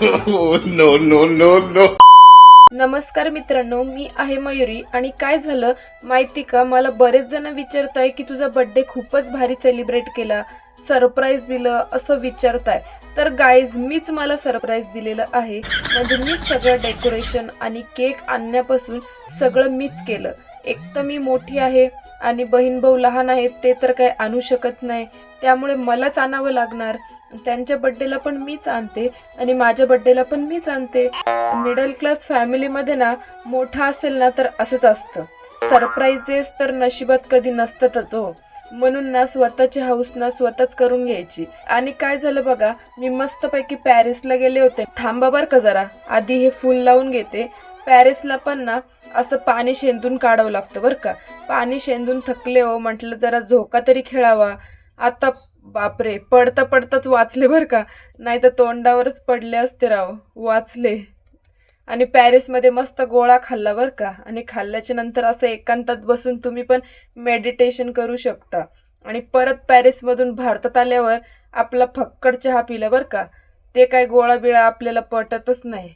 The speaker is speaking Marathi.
No no no no. नमस्कार मित्रांनो, मी आहे मयुरी. आणि काय झालं माहिती का, मला बरेच जण विचारताय की तुझा बर्थडे खूपच भारी सेलिब्रेट केला, सरप्राईज दिलं असं विचारताय. तर गाईज, मीच मला सरप्राईज दिलेलं आहे. म्हणजे मीच सगळं डेकोरेशन आणि केक आणण्यापासून सगळं मीच केलं. एक तर मी मोठी आहे आणि बहीण भाऊ लहान आहेत, ते तर काही आणू शकत नाही, त्यामुळे मलाच आणावं लागणार. त्यांच्या बर्थडेला पण मीच आणते आणि माझ्या बर्थडेला पण मीच आणते. मिडल क्लास फॅमिलीमध्ये ना, मोठा असेल ना तर असंच असतं. सरप्राईजेस तर नशिबात कधी नसतातच हो. म्हणून ना, स्वतःची हौस ना स्वतःच करून घ्यायची. आणि काय झालं बघा, मी मस्तपैकी पॅरिसला गेले होते. थांबा बर का जरा, आधी हे फुल लावून घेते. पॅरिसला पण ना असं पाणी शेंदून काढावं लागतं बर का. पाणी शेंदून थकले हो, म्हटलं जरा झोका तरी खेळावा. आता बापरे, पडता पडताच वाचले बर का, नाही तर तोंडावरच पडले असते राव. वाचले. आणि पॅरिसमध्ये मस्त गोळा खाल्ला बर का. आणि खाल्ल्याच्या नंतर असं एकांतात बसून तुम्ही पण मेडिटेशन करू शकता. आणि परत पॅरिसमधून भारतात आल्यावर आपला फक्कड चहा पिला बर का. ते काय गोळा बिळा आपल्याला पटतच नाही.